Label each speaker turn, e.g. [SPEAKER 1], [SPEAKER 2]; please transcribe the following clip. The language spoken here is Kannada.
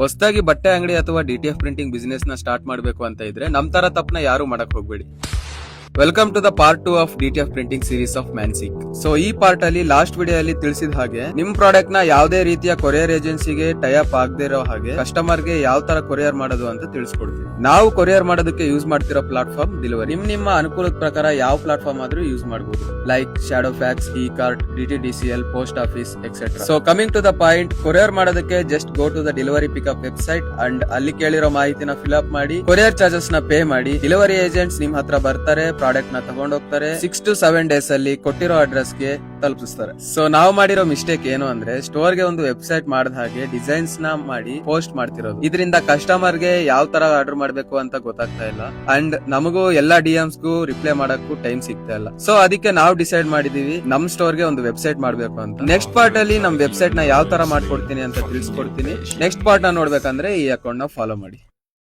[SPEAKER 1] ಹೊಸದಾಗಿ ಬಟ್ಟೆ ಅಂಗಡಿ ಅಥವಾ DTF ಪ್ರಿಂಟಿಂಗ್ ಬಿಸಿನೆಸ್ ನ ಸ್ಟಾರ್ಟ್ ಮಾಡಬೇಕು ಅಂತ ಇದ್ರೆ ನಮ್ ತರ ತಪ್ಪನ ಯಾರು ಮಾಡಕ್ ಹೋಗ್ಬೇಡಿ. Welcome to the part 2 of DTF printing series of ಮ್ಯಾನ್ಸಿಕ್. ಸೊ ಈ ಪಾರ್ಟ್ ಅಲ್ಲಿ ಲಾಸ್ಟ್ ವಿಡಿಯೋ ಅಲ್ಲಿ ತಿಳಿಸಿದ ಹಾಗೆ ನಿಮ್ ಪ್ರಾಡಕ್ಟ್ ನ ಯಾವುದೇ ರೀತಿಯ ಕೊರಿಯರ್ ಏಜೆನ್ಸಿಗೆ ಟೈ ಅಪ್ ಆಗದೆ ಇರೋ ಹಾಗೆ ಕಸ್ಟಮರ್ ಗೆ ಯಾವ ತರ ಕೊರಿಯರ್ ಮಾಡೋದು ಅಂತ ತಿಳಿಸ್ಕೊಡ್ತೀವಿ. ನಾವು ಕೊರಿಯರ್ ಮಾಡೋದಕ್ಕೆ ಯೂಸ್ ಮಾಡ್ತಿರೋ ಪ್ಲಾಟ್ಫಾರ್ಮ್ ಡೆಲಿವರಿ. ನಿಮ್ಮ ಅನುಕೂಲದ ಪ್ರಕಾರ ಯಾವ ಪ್ಲಾಟ್ಫಾರ್ಮ್ ಆದ್ರೂ ಯೂಸ್ ಮಾಡಬಹುದು, like Shadowfax, Ekart, DTDCL, post office etcetera. So coming to the point, courier ಮಾಡೋದಕ್ಕೆ just go to the delivery pickup website and ಅಲ್ಲಿ ಕೇಳಿರೋ ಮಾಹಿತಿನ ಫಿಲ್ ಅಪ್ ಮಾಡಿ ಕೊರಿಯರ್ ಚಾರ್ಜಸ್ ನ ಪೇ ಮಾಡಿ ಡೆಲಿವರಿ ಏಜೆಂಟ್ಸ್ ನಿಮ್ ಹತ್ರ ಬರ್ತಾರೆ, ಪ್ರಾಡಕ್ಟ್ ನ ತಗೊಂಡೋಗ್ತಾರೆ. 6 to 7 ಡೇಸ್ ಅಲ್ಲಿ ಕೊಟ್ಟಿರೋ ಅಡ್ರೆಸ್ ಗೆ ತಲುಪಿಸ್ತಾರೆ. ಸೊ ನಾವು ಮಾಡಿರೋ ಮಿಸ್ಟೇಕ್ ಏನು ಅಂದ್ರೆ ಸ್ಟೋರ್ ಗೆ ಒಂದು ವೆಬ್ಸೈಟ್ ಮಾಡಿದ ಹಾಗೆ ಡಿಸೈನ್ಸ್ ನ ಮಾಡಿ ಪೋಸ್ಟ್ ಮಾಡ್ತಿರೋದು. ಇದರಿಂದ ಕಸ್ಟಮರ್ ಗೆ ಯಾವ ತರ ಆರ್ಡರ್ ಮಾಡ್ಬೇಕು ಅಂತ ಗೊತ್ತಾಗ್ತಾ ಇಲ್ಲ ಅಂಡ್ ನಮಗೂ ಎಲ್ಲಾ DMs ಗೂ ರಿಪ್ಲೈ ಮಾಡಕ್ಕೂ ಟೈಮ್ ಸಿಗ್ತಾ ಇಲ್ಲ. ಸೊ ಅದಕ್ಕೆ ನಾವು ಡಿಸೈಡ್ ಮಾಡಿದೀವಿ ನಮ್ ಸ್ಟೋರ್ ಗೆ ಒಂದು ವೆಬ್ಸೈಟ್ ಮಾಡ್ಬೇಕು ಅಂತ. ನೆಕ್ಸ್ಟ್ ಪಾರ್ಟ್ ಅಲ್ಲಿ ನಮ್ ವೆಬ್ಸೈಟ್ ನ ಯಾವ ತರ ಮಾಡ್ಕೊಡ್ತೀನಿ ಅಂತ ತಿಳಿಸ್ಕೊಡ್ತೀನಿ. ನೆಕ್ಸ್ಟ್ ಪಾರ್ಟ್ ನ ನೋಡ್ಬೇಕಂದ್ರೆ ಈ ಅಕೌಂಟ್ ನ ಫಾಲೋ ಮಾಡಿ.